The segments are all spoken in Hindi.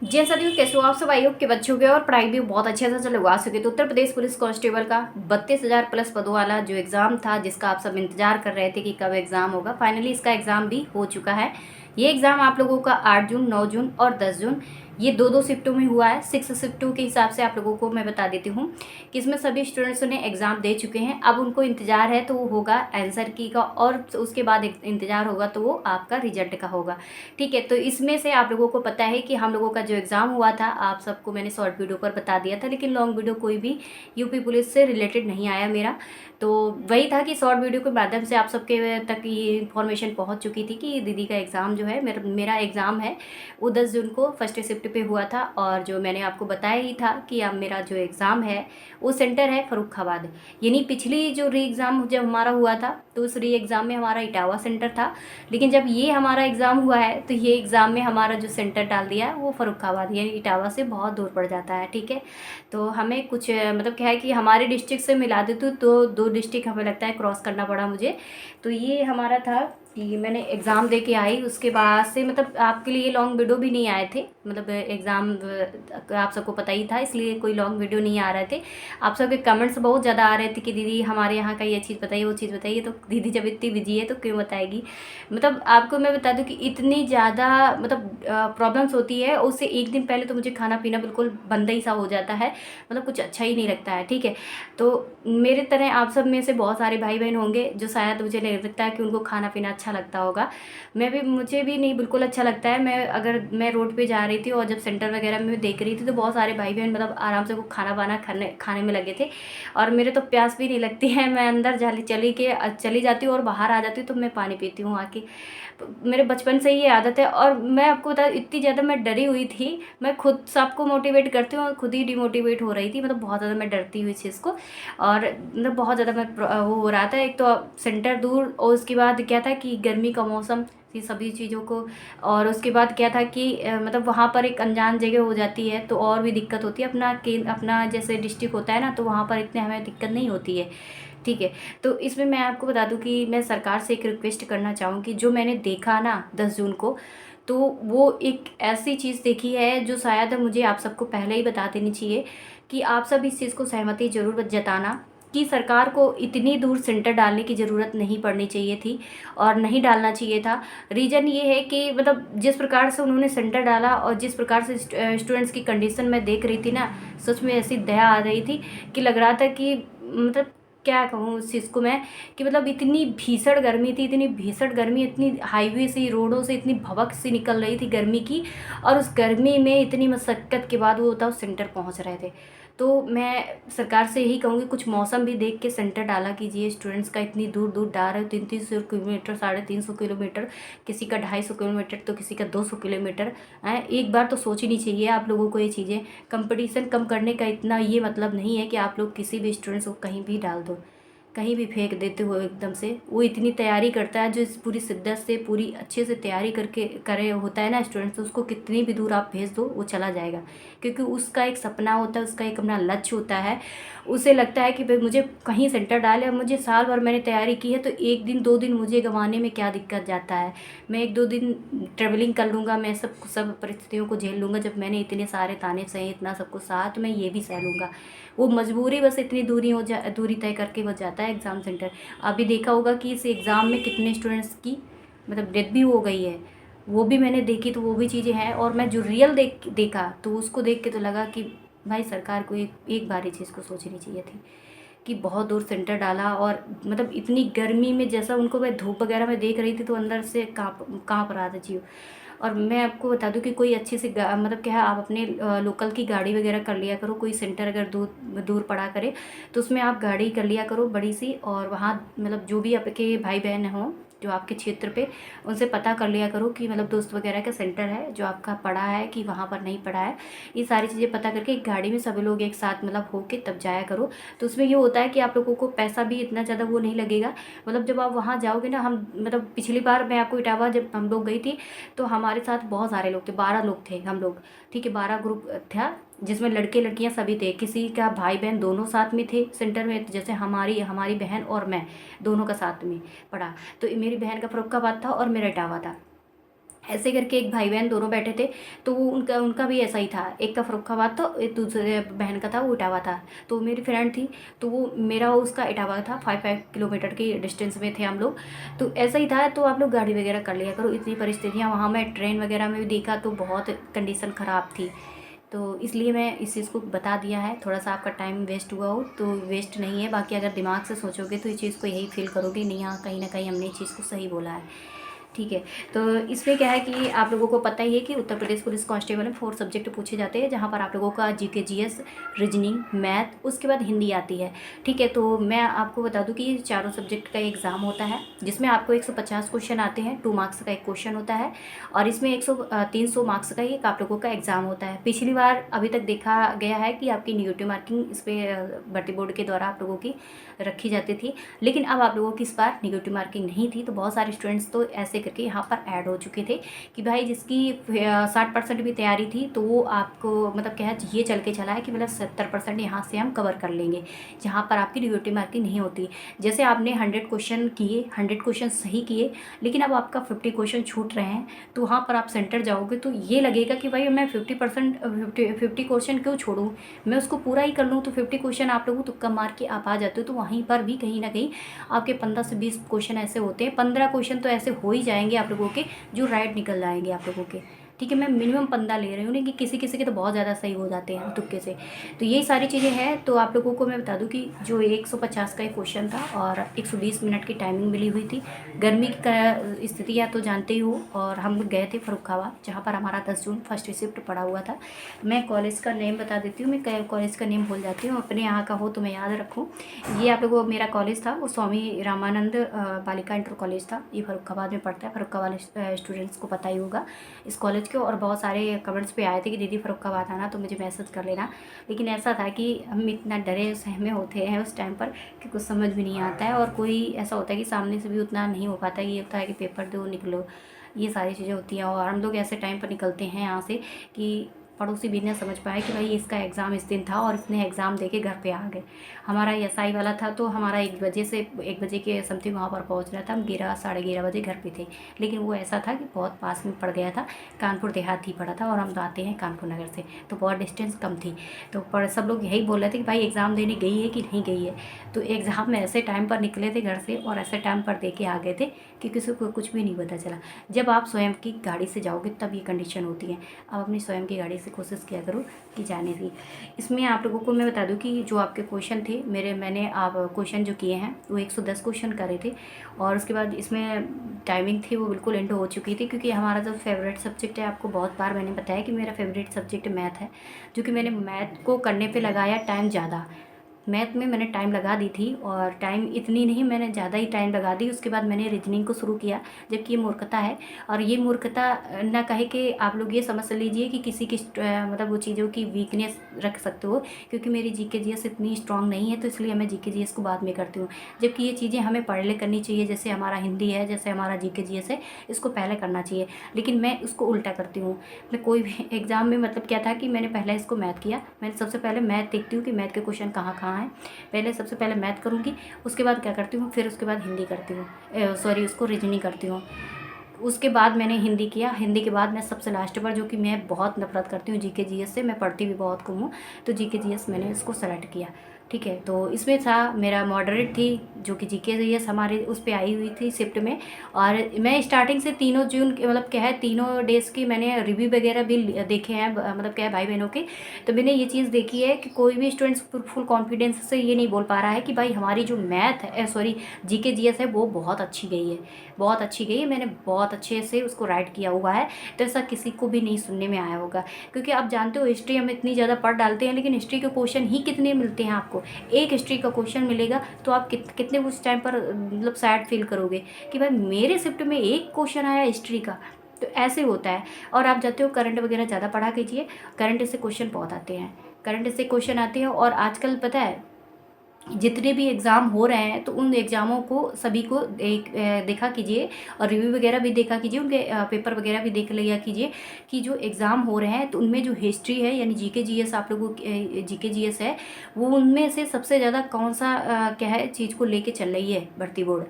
जैसा साथियों, कैसे हो आप सब। आयोग के बच्चों के और पढ़ाई भी बहुत अच्छे से चलवा सके। तो उत्तर प्रदेश पुलिस कांस्टेबल का 32,000 प्लस पदों वाला जो एग्ज़ाम था, जिसका आप सब इंतजार कर रहे थे कि कब एग्ज़ाम होगा, फाइनली इसका एग्ज़ाम भी हो चुका है। ये एग्ज़ाम आप लोगों का 8 जून, 9 जून और 10 जून, ये दो शिफ्टों में हुआ है। 6 शिफ्टों के हिसाब से आप लोगों को मैं बता देती हूँ कि इसमें सभी स्टूडेंट्स ने एग्ज़ाम दे चुके हैं। अब उनको इंतज़ार है तो वो होगा आंसर की का, और उसके बाद इंतज़ार होगा तो वो आपका रिजल्ट का होगा। ठीक है, तो इसमें से आप लोगों को पता है कि हम लोगों का जो एग्ज़ाम हुआ था, आप सबको मैंने शॉर्ट वीडियो पर बता दिया था, लेकिन लॉन्ग वीडियो कोई भी यूपी पुलिस से रिलेटेड नहीं आया मेरा। तो वही था कि शॉर्ट वीडियो के माध्यम से आप सबके तक ये इन्फॉर्मेशन पहुंच चुकी थी कि दीदी का एग्ज़ाम जो है, मेरा एग्ज़ाम है वो 10 जून को फर्स्ट शिफ्ट पे हुआ था। और जो मैंने आपको बताया ही था कि अब मेरा जो एग्ज़ाम है वो सेंटर है फर्रुखाबाद। यानी पिछली जो री एग्ज़ाम जब हमारा हुआ था, तो उस री एग्ज़ाम में हमारा इटावा सेंटर था, लेकिन जब ये हमारा एग्ज़ाम हुआ है तो ये एग्ज़ाम में हमारा जो सेंटर डाल दिया वो फर्रुखाबाद, यानी इटावा से बहुत दूर पड़ जाता है। ठीक है, तो हमें कुछ मतलब क्या है कि हमारे डिस्ट्रिक्ट से मिला देते तो 2 डिस्ट्रिक्ट हमें लगता है क्रॉस करना पड़ा मुझे। तो ये हमारा था कि मैंने एग्ज़ाम दे के आई, उसके बाद से मतलब आपके लिए लॉन्ग वीडियो भी नहीं आए थे। मतलब एग्ज़ाम आप सबको पता ही था, इसलिए कोई लॉन्ग वीडियो नहीं आ रहे थे। आप सबके कमेंट्स बहुत ज़्यादा आ रहे थे कि दीदी हमारे यहाँ का ये चीज़ बताइए, वो चीज़ बताइए। तो दीदी जब इतनी बिजी है तो क्यों बताएगी। मतलब आपको मैं बता दूं कि इतनी ज़्यादा मतलब प्रॉब्लम्स होती है, उससे एक दिन पहले तो मुझे खाना पीना बिल्कुल बंद ही सा हो जाता है। मतलब कुछ अच्छा ही नहीं लगता है। ठीक है, तो मेरे तरह आप सब में से बहुत सारे भाई बहन होंगे जो शायद मुझे नहीं लगता है कि उनको खाना पीना अच्छा लगता होगा। मुझे भी नहीं बिल्कुल अच्छा लगता है। अगर मैं रोड पे जा रही थी और जब सेंटर वगैरह में देख रही थी तो बहुत सारे भाई बहन मतलब आराम से वो खाना वाना खाने में लगे थे, और मेरे तो प्यास भी नहीं लगती है। मैं अंदर चली जाती हूँ और बाहर आ जाती हूँ तो मैं पानी पीती हूँ आके। मेरे बचपन से ही ये आदत है। और मैं आपको बता, इतनी ज़्यादा मैं डरी हुई थी। मैं खुद सबको मोटिवेट करती हूँ और खुद ही डिमोटिवेट हो रही थी। मतलब बहुत ज़्यादा मैं डरती हुई इस चीज़ को, और मतलब बहुत ज़्यादा वो हो रहा था। एक तो सेंटर दूर, और उसके बाद क्या था कि गर्मी का मौसम, ये सभी चीज़ों को। और उसके बाद क्या था कि मतलब वहाँ पर एक अनजान जगह हो जाती है तो और भी दिक्कत होती है। अपना जैसे डिस्ट्रिक्ट होता है ना, तो वहाँ पर इतने हमें दिक्कत नहीं होती है। ठीक है, तो इसमें मैं आपको बता दूं कि मैं सरकार से एक रिक्वेस्ट करना चाहूँगी। जो मैंने देखा ना 10 जून को, तो वो एक ऐसी चीज़ देखी है जो शायद मुझे आप सबको पहले ही बता देनी चाहिए कि आप सब इस चीज़ को सहमति ज़रूर जताना कि सरकार को इतनी दूर सेंटर डालने की ज़रूरत नहीं पड़नी चाहिए थी और नहीं डालना चाहिए था। रीज़न ये है कि मतलब जिस प्रकार से उन्होंने सेंटर डाला और जिस प्रकार से स्टूडेंट्स की कंडीशन मैं देख रही थी ना, सच में ऐसी दया आ रही थी कि लग रहा था कि मतलब क्या कहूँ उस चीज़ को मैं, कि मतलब इतनी भीषण गर्मी थी, इतनी भीषण गर्मी, इतनी हाईवे से रोडों से इतनी भभक सी निकल रही थी गर्मी की। और उस गर्मी में इतनी मशक्क़त के बाद वो बताओ सेंटर पहुंच रहे थे। तो मैं सरकार से यही कहूँगी, कुछ मौसम भी देख के सेंटर डाला कीजिए स्टूडेंट्स का। इतनी दूर दूर डाल रहे हो, 300 किलोमीटर, 350 किलोमीटर, किसी का 250 किलोमीटर तो किसी का 200 किलोमीटर है। एक बार तो सोचनी चाहिए आप लोगों को ये चीज़ें। कंपटीशन कम करने का इतना ये मतलब नहीं है कि आप लोग किसी भी स्टूडेंट्स को कहीं भी डाल दो, कहीं भी फेंक देते हो एकदम से। वो इतनी तैयारी करता है, जो इस पूरी शिद्दत से पूरी अच्छे से तैयारी करके करे होता है ना स्टूडेंट्स, तो उसको कितनी भी दूर आप भेज दो वो चला जाएगा। क्योंकि उसका एक सपना होता है, उसका एक अपना लक्ष्य होता है। उसे लगता है कि भाई मुझे कहीं सेंटर डाले, और मुझे साल भर मैंने तैयारी की है तो एक दिन 2 दिन मुझे गंवाने में क्या दिक्कत जाता है। मैं 1-2 दिन ट्रेवलिंग कर लूँगा, मैं सब परिस्थितियों को झेल लूँगा। जब मैंने इतने सारे ताने सहे, इतना सब कुछ सहा, तो मैं ये भी सह लूँगा। वो मजबूरी बस इतनी दूरी तय करके हो जाता है एग्ज़ाम सेंटर। अभी देखा होगा कि इस एग्ज़ाम में कितने स्टूडेंट्स की मतलब डेथ भी हो गई है, वो भी मैंने देखी। तो वो भी चीज़ें हैं, और मैं जो रियल देखा तो उसको देख के तो लगा कि भाई सरकार को एक बार ये चीज़ को सोचनी चाहिए थी कि बहुत दूर सेंटर डाला। और मतलब इतनी गर्मी में, जैसा उनको मैं धूप वगैरह में देख रही थी तो अंदर से काँप रहा था जीव। और मैं आपको बता दूं कि कोई अच्छी सी मतलब क्या है, आप अपने लोकल की गाड़ी वगैरह कर लिया करो। कोई सेंटर अगर दूर दूर पड़ा करे तो उसमें आप गाड़ी कर लिया करो बड़ी सी, और वहाँ मतलब जो भी आपके भाई बहन हों जो आपके क्षेत्र पे, उनसे पता कर लिया करो कि मतलब दोस्त वगैरह का सेंटर है जो आपका पड़ा है कि वहाँ पर नहीं पड़ा है। ये सारी चीज़ें पता करके एक गाड़ी में सभी लोग एक साथ मतलब हो के तब जाया करो। तो उसमें ये होता है कि आप लोगों को पैसा भी इतना ज़्यादा वो नहीं लगेगा। मतलब जब आप वहाँ जाओगे ना, हम मतलब पिछली बार मैं आपको इटावा जब हम लोग गई थी तो हमारे साथ बहुत सारे लोग थे, 12 लोग थे हम लोग। ठीक है, 12 ग्रुप था, जिसमें लड़के लड़कियां सभी थे। किसी का भाई बहन दोनों साथ में थे सेंटर में, जैसे हमारी हमारी बहन और मैं दोनों का साथ में पढ़ा। तो मेरी बहन का फर्रुखाबाद था और मेरा इटावा था। ऐसे करके एक भाई बहन दोनों बैठे थे, तो वो उनका उनका भी ऐसा ही था। एक का फर्रुखाबाद था, एक दूसरे बहन का था वो इटावा था। तो मेरी फ्रेंड थी, तो वो मेरा उसका इटावा था, 5 किलोमीटर की डिस्टेंस में थे हम लोग। तो ऐसा ही था, तो आप लोग गाड़ी वगैरह कर लिया करो, इतनी परिस्थितियाँ वहाँ मैं ट्रेन वगैरह में भी देखा तो बहुत कंडीशन ख़राब थी। तो इसलिए मैं इस चीज़ को बता दिया है। थोड़ा सा आपका टाइम वेस्ट हुआ हो तो वेस्ट नहीं है, बाकी अगर दिमाग से सोचोगे तो इस चीज़ को यही फील करोगे, नहीं हाँ कहीं ना कहीं हमने इस चीज़ को सही बोला है। ठीक है। तो इसमें क्या है कि आप लोगों को पता ही है कि उत्तर प्रदेश पुलिस कांस्टेबल में 4 सब्जेक्ट पूछे जाते हैं, जहाँ पर आप लोगों का जीके जीएस, रीजनिंग, मैथ, उसके बाद हिंदी आती है। ठीक है। तो मैं आपको बता दूं कि ये चारों सब्जेक्ट का एग्ज़ाम होता है, जिसमें आपको 150 क्वेश्चन आते हैं, 2 मार्क्स का एक क्वेश्चन होता है, और इसमें 300 मार्क्स का एक आप लोगों का एग्ज़ाम होता है। पिछली बार अभी तक देखा गया है कि आपकी निगेटिव मार्किंग इस पर भर्ती बोर्ड के द्वारा आप लोगों की रखी जाती थी, लेकिन अब आप लोगों की इस बार निगेटिव मार्किंग नहीं थी। तो बहुत सारे स्टूडेंट्स तो ऐसे करके यहाँ पर ऐड हो चुके थे कि भाई जिसकी 60% भी तैयारी थी, तो वो आपको मतलब क्या है, ये चल के चला है कि मतलब 70% यहाँ से हम कवर कर लेंगे, जहाँ पर आपकी निगेटिव मार्किंग नहीं होती। जैसे आपने 100 क्वेश्चन किए, 100 क्वेश्चन सही किए, लेकिन अब आपका 50 क्वेश्चन छूट रहे हैं, तो वहाँ पर आप सेंटर जाओगे तो ये लगेगा कि भाई मैं 50 क्वेश्चन क्यों छोड़ूँ, मैं उसको पूरा ही कर लूँ। तो 50 क्वेश्चन आप लोगों तुक्का मार के आप आ जाते हो, तो वहीं पर भी कहीं ना कहीं आपके 15 से 20 क्वेश्चन ऐसे होते हैं, 15 क्वेश्चन तो ऐसे हो ही जाएंगे आप लोगों के जो राइट निकल जाएंगे आप लोगों के। ठीक है। मैं मिनिमम 15 ले रही हूँ, नहीं कि किसी किसी के तो बहुत ज़्यादा सही हो जाते हैं तुक्के से। तो यही सारी चीज़ें हैं। तो आप लोगों को मैं बता दूं कि जो 150 का एक क्वेश्चन था और 120 मिनट की टाइमिंग मिली हुई थी। गर्मी का स्थितियाँ तो जानते ही हो, और हम लोग गए थे फर्रुखाबाद, जहाँ पर हमारा 10 जून फर्स्ट शिफ्ट पड़ा हुआ था। मैं कॉलेज का नेम बता देती हूँ, मैं कॉलेज का नेम भूल जाती हूँ, अपने यहाँ का हो तो मैं याद रखूँ। ये आप लोगों मेरा कॉलेज था वो स्वामी रामानंद बालिका इंटर कॉलेज था, ये फर्रुखाबाद में पड़ता है। फर्रुखाबाद स्टूडेंट्स को पता ही होगा इस कॉलेज के। और बहुत सारे कमेंट्स पे आए थे कि दीदी फर्रुखाबाद आना तो मुझे मैसेज कर लेना, लेकिन ऐसा था कि हम इतना डरे सहमे होते हैं उस टाइम पर कि कुछ समझ भी नहीं आता है, और कोई ऐसा होता है कि सामने से भी उतना नहीं हो पाता। ये होता है कि पेपर दो निकलो, ये सारी चीज़ें होती हैं। और हम लोग ऐसे टाइम पर निकलते हैं यहाँ से कि पड़ोसी भी ना समझ पाए कि भाई इसका एग्ज़ाम इस दिन था और इसने एग्ज़ाम देके घर पे आ गए। हमारा एसआई वाला था, तो हमारा 1 बजे के समथिंग वहाँ पर पहुँच रहा था। हम 11 साढ़े 11 बजे घर पे थे, लेकिन वो ऐसा था कि बहुत पास में पड़ गया था, कानपुर देहात ही पड़ा था, और हम आते हैं कानपुर नगर से, तो बहुत डिस्टेंस कम थी। तो पर सब लोग यही बोल रहे थे कि भाई एग्ज़ाम देने गई है कि नहीं गई है। तो एग्ज़ाम में ऐसे टाइम पर निकले थे घर से और ऐसे टाइम पर दे के आ गए थे कि किसी को कुछ भी नहीं पता चला। जब आप स्वयं की गाड़ी से जाओगे तब ये कंडीशन होती है। आप अपनी स्वयं की गाड़ी से कोशिश किया करो कि जाने की। इसमें आप लोगों को मैं बता दूं कि जो आपके क्वेश्चन थे मैंने आप क्वेश्चन जो किए हैं वो 110 क्वेश्चन करे थे, और उसके बाद इसमें टाइमिंग थी वो बिल्कुल एंड हो चुकी थी, क्योंकि हमारा जो फेवरेट सब्जेक्ट है, आपको बहुत बार मैंने बताया कि मेरा फेवरेट सब्जेक्ट मैथ है, जो कि मैंने मैथ को करने पर लगाया टाइम ज़्यादा। मैथ में मैंने टाइम लगा दी थी, और टाइम इतनी नहीं, मैंने ज़्यादा ही टाइम लगा दी। उसके बाद मैंने रीजनिंग को शुरू किया, जबकि ये मूर्खता है। और ये मूर्खता ना कहे कि आप लोग ये समझ लीजिए कि किसी की मतलब वो चीज़ों की वीकनेस रख सकते हो, क्योंकि मेरी जीके जीएस इतनी स्ट्रांग नहीं है, तो इसलिए मैं जीके जीएस को बाद में करती हूँ। जबकि ये चीज़ें हमें पढ़ ले करनी चाहिए, जैसे हमारा हिंदी है, जैसे हमारा जीके जीएस है, इसको पहले करना चाहिए, लेकिन मैं उसको उल्टा करती हूँ। मैं कोई भी एग्ज़ाम में मतलब क्या था कि मैंने पहले इसको मैथ किया, मैंने सबसे पहले मैथ देखती हूँ कि मैथ के क्वेश्चन कहाँ कहाँ हैं, पहले सबसे पहले मैथ करूँगी, उसके बाद क्या करती हूँ, फिर उसके बाद हिंदी करती हूँ, सॉरी उसको रीजनिंग करती हूँ। उसके बाद मैंने हिंदी किया, हिंदी के बाद मैं सबसे लास्ट पर, जो कि मैं बहुत नफरत करती हूँ जीके जीएस से, मैं पढ़ती भी बहुत कम हूँ, तो जीके जीएस मैंने इसको सेलेक्ट किया। ठीक है। तो इसमें था मेरा मॉडरेट थी, जो कि जीके जीएस हमारे उस पर आई हुई थी शिफ्ट में। और मैं स्टार्टिंग से 3 जून के मतलब क्या है 3 डेज़ की मैंने रिव्यू वगैरह भी देखे हैं, मतलब क्या है भाई बहनों के। तो मैंने ये चीज़ देखी है कि कोई भी स्टूडेंट्स फुल कॉन्फिडेंस से ये नहीं बोल पा रहा है कि भाई हमारी जो मैथ है, सॉरी जीके जीएस है, वो बहुत अच्छी गई है, बहुत अच्छी गई है, मैंने बहुत अच्छे से उसको राइट किया हुआ है। तो ऐसा किसी को भी नहीं सुनने में आया होगा, क्योंकि आप जानते हो हिस्ट्री हम इतनी ज़्यादा पढ़ डालते हैं, लेकिन हिस्ट्री के क्वेश्चन ही कितने मिलते हैं आपको। एक हिस्ट्री का क्वेश्चन मिलेगा तो आप कितने उस टाइम पर मतलब सैड फील करोगे कि भाई मेरे शिफ्ट में एक क्वेश्चन आया हिस्ट्री का। तो ऐसे होता है। और आप जाते हो करंट वगैरह ज़्यादा पढ़ा कीजिए, करंट से क्वेश्चन बहुत आते हैं, करंट से क्वेश्चन आते हैं। और आजकल पता है जितने भी एग्ज़ाम हो रहे हैं, तो उन एग्ज़ामों को सभी को देखा कीजिए, और रिव्यू वगैरह भी देखा कीजिए, उनके पेपर वगैरह भी देख लिया कीजिए कि जो एग्ज़ाम हो रहे हैं, तो उनमें जो हिस्ट्री है यानी जीके जीएस आप लोगों जीके जीएस है, वो उनमें से सबसे ज़्यादा कौन सा क्या है चीज़ को लेके चल रही है भर्ती बोर्ड।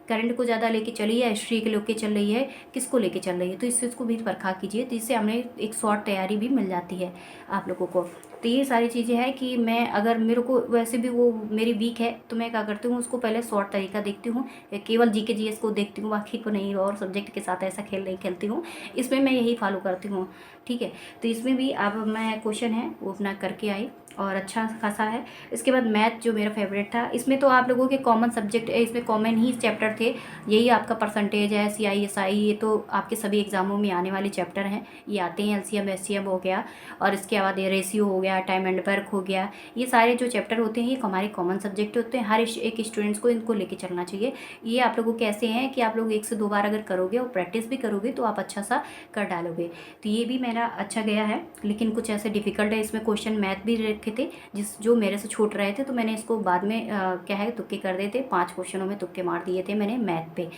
करंट को ज़्यादा लेके चली है, हिस्ट्री के लेके चल रही है, किसको लेके चल रही है, तो इससे उसको भी परखा कीजिए, तो इससे हमें एक शॉर्ट तैयारी भी मिल जाती है आप लोगों को। तो ये सारी चीज़ें हैं कि मैं अगर मेरे को वैसे भी वो मेरी वीक है तो मैं क्या करती हूँ, उसको पहले शॉर्ट तरीका देखती हूँ, केवल जीके जीएस को देखती हूँ, बाकी को नहीं, और सब्जेक्ट के साथ ऐसा खेल नहीं खेलती हूँ। इसमें मैं यही फॉलो करती हूँ, ठीक है। तो इसमें भी अब मैं क्वेश्चन है वो अपना करके आई और अच्छा खासा है। इसके बाद मैथ जो मेरा फेवरेट था, इसमें तो आप लोगों के कॉमन सब्जेक्ट है, इसमें कॉमन ही चैप्टर थे। यही आपका परसेंटेज है, CISI, ये तो आपके सभी एग्जामों में आने वाले चैप्टर हैं, ये आते हैं। LCM SCM हो गया, और इसके बाद ये रेशियो हो गया, टाइम एंड वर्क हो गया, ये सारे जो चैप्टर होते हैं ये हमारे कॉमन सब्जेक्ट होते हैं। हर एक स्टूडेंट्स को इनको लेके चलना चाहिए। ये आप लोगों के ऐसे हैं कि आप लोग 1 से 2 बार अगर करोगे और प्रैक्टिस भी करोगे तो आप अच्छा सा कर डालोगे। तो ये भी मेरा अच्छा गया है, लेकिन कुछ ऐसे डिफ़िकल्ट है इसमें। क्वेश्चन मैथ भी रखे थे जो मेरे से छूट रहे थे, तो मैंने इसको बाद में क्या है तुक्के कर दिए थे। 5 क्वेश्चनों में तुक्के मार दिए थे मैंने मैथ पे,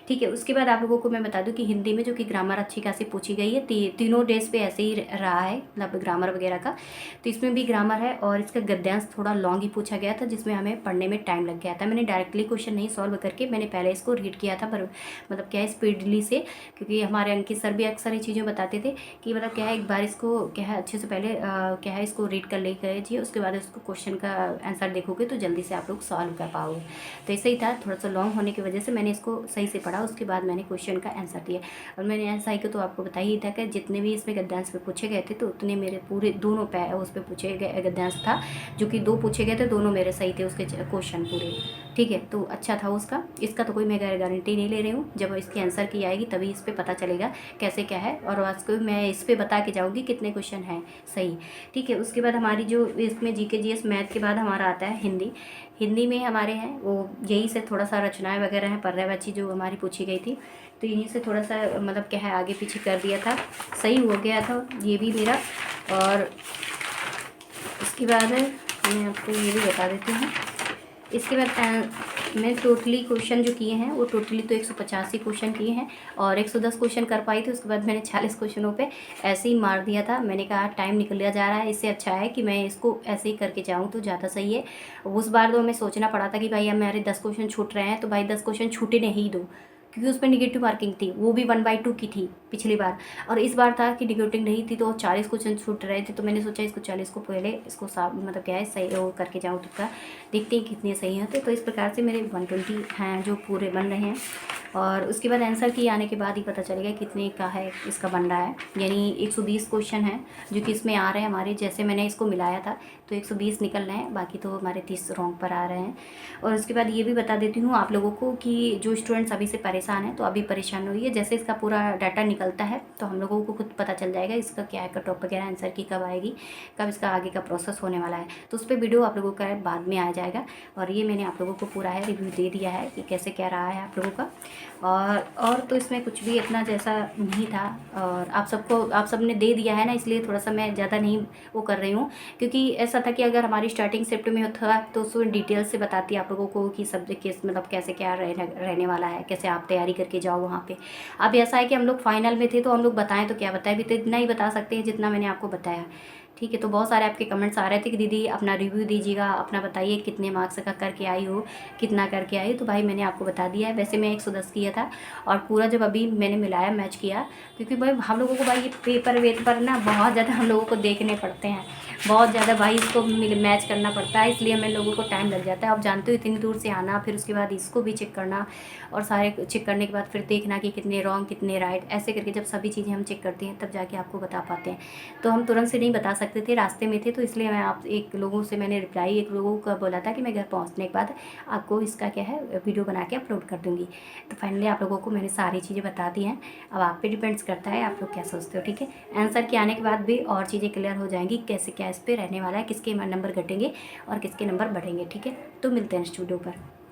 ठीक है। उसके बाद आप लोगों को मैं बता दूं कि हिंदी में जो कि ग्रामर अच्छी खासी पूछी गई है, तीनों डेज पे ऐसे ही रहा है, मतलब ग्रामर वगैरह का। तो इसमें भी ग्रामर है, और इसका गद्यांश थोड़ा लॉन्ग ही पूछा गया था, जिसमें हमें पढ़ने में टाइम लग गया था। मैंने डायरेक्टली क्वेश्चन नहीं सॉल्व करके मैंने पहले इसको रीड किया था, पर मतलब क्या है स्पीडली से, क्योंकि हमारे अंकित सर भी अक्सर ये चीज़ें बताते थे कि मतलब क्या है एक बार इसको क्या है अच्छे से पहले क्या है इसको रीड कर लीजिए, उसके बाद इसको क्वेश्चन का आंसर देखोगे तो जल्दी से आप लोग सॉल्व कर पाओगे। तो ऐसे ही था, थोड़ा सा लॉन्ग होने की वजह से मैंने इसको सही से पढ़ा, उसके बाद मैंने क्वेश्चन का आंसर दिया। और मैंने ऐसा ही तो आपको बताया ही था कि जितने भी इसमें गद्यांश पे पूछे गए थे, तो उतने मेरे पूरे दोनों उस पर पूछे गए गद्यांश था, जो कि 2 पूछे गए थे, दोनों मेरे सही थे उसके क्वेश्चन पूरे, ठीक है। तो अच्छा था उसका। इसका तो कोई मैं गारंटी नहीं ले रही हूँ, जब इसकी आंसर की आएगी तभी इस पर पता चलेगा कैसे क्या है, और आज को मैं इस पर बता के जाऊँगी कितने क्वेश्चन हैं सही, ठीक है। उसके बाद हमारी जो इसमें GK GS मैथ के बाद हमारा आता है हिंदी। हिंदी में हमारे हैं वो यही से थोड़ा सा रचनाएं वगैरह हैं, पर्यायवाची जो हमारी पूछी गई थी, तो यहीं से थोड़ा सा मतलब क्या है आगे पीछे कर दिया था, सही हो गया था ये भी मेरा। और इसके बाद मैं आपको ये भी बता देती हूँ। इसके बाद मैं टोटली क्वेश्चन जो किए हैं वो टोटली तो 185 क्वेश्चन किए हैं, और 110 क्वेश्चन कर पाई थी। उसके बाद मैंने 40 क्वेश्चनों पे ऐसे ही मार दिया था। मैंने कहा टाइम निकल जा रहा है, इससे अच्छा है कि मैं इसको ऐसे ही करके जाऊँ तो ज़्यादा सही है। उस बार तो हमें सोचना पड़ा था कि भाई हमारे 10 क्वेश्चन छूट रहे हैं, तो भाई 10 क्वेश्चन छूटे नहीं दो, क्योंकि उस पर निगेटिव मार्किंग थी, वो भी 1/2 की थी पिछली बार, और इस बार था कि निगेटिव नहीं थी, तो 40 क्वेश्चन छूट रहे थे। तो मैंने सोचा इसको 40 को पहले इसको मतलब क्या है सही वो करके जाऊँ, तुक्का देखते हैं कितने सही हैं। तो इस प्रकार से मेरे 120 हैं जो पूरे बन रहे हैं, और उसके बाद आंसर की आने के बाद ही पता चलेगा कितने का है इसका बन रहा है। यानी 120 क्वेश्चन हैं जो कि इसमें आ रहे हैं हमारे, जैसे मैंने इसको मिलाया था तो 120 निकल रहे हैं, बाकी तो हमारे 30 रॉन्ग पर आ रहे हैं। और उसके बाद ये भी बता देती हूँ आप लोगों को कि जो स्टूडेंट्स अभी से परेशान हैं, तो अभी परेशान हुई है, जैसे इसका पूरा डाटा निकलता है तो हम लोगों को खुद पता चल जाएगा इसका क्या है कट ऑफ वगैरह, आंसर की कब आएगी, कब इसका आगे का प्रोसेस होने वाला है। तो उस पर वीडियो आप लोगों का बाद में आ जाएगा, और ये मैंने आप लोगों को पूरा है रिव्यू दे दिया है कि कैसे क्या रहा है आप लोगों का। और तो इसमें कुछ भी इतना जैसा नहीं था, और आप सब ने दे दिया है ना, इसलिए थोड़ा सा मैं ज़्यादा नहीं वो कर रही हूँ, क्योंकि ऐसा था कि अगर हमारी स्टार्टिंग शिफ्ट में होता तो उसमें डिटेल से बताती आप लोगों को कि सब्जेक्ट किस मतलब कैसे क्या रहने वाला है, कैसे आप तैयारी करके जाओ वहाँ पे। अब ऐसा है कि हम लोग फाइनल में थे तो हम लोग बताएं तो क्या बताएं, भी तो इतना ही बता सकते हैं जितना मैंने आपको बताया, ठीक है। तो बहुत सारे आपके कमेंट्स आ रहे थे कि दीदी अपना रिव्यू दीजिएगा, अपना बताइए कितने मार्क्स का करके आई हो, कितना करके आई हो। तो भाई मैंने आपको बता दिया है। वैसे मैं 110 किया था, और पूरा जब अभी मैंने मिलाया मैच किया, क्योंकि भाई हम लोगों को भाई ये पेपर वेपर ना बहुत ज़्यादा हम लोगों को देखने पड़ते हैं, बहुत ज़्यादा भाई इसको मैच करना पड़ता है, इसलिए हमें लोगों को टाइम लग जाता है। आप जानते हो इतनी दूर से आना, फिर उसके बाद इसको भी चेक करना, और सारे चेक करने के बाद फिर देखना कि कितने रॉन्ग कितने राइट, ऐसे करके जब सभी चीज़ें हम चेक करते हैं तब जाके आपको बता पाते हैं। तो हम तुरंत से नहीं बता सकते थे, रास्ते में थे, तो इसलिए मैं आप एक लोगों से मैंने रिप्लाई एक लोगों का बोला था कि मैं घर पहुंचने के बाद आपको इसका क्या है वीडियो बना के अपलोड कर दूँगी। तो फाइनली आप लोगों को मैंने सारी चीज़ें बता दी हैं। अब आप पे डिपेंड्स करता है आप लोग क्या सोचते हो, ठीक है। आंसर के आने के बाद भी और चीज़ें क्लियर हो जाएंगी, कैसे क्या इस पर रहने वाला है, किसके नंबर घटेंगे और किसके नंबर बढ़ेंगे, ठीक है। तो मिलते हैं नेक्स्ट वीडियो पर।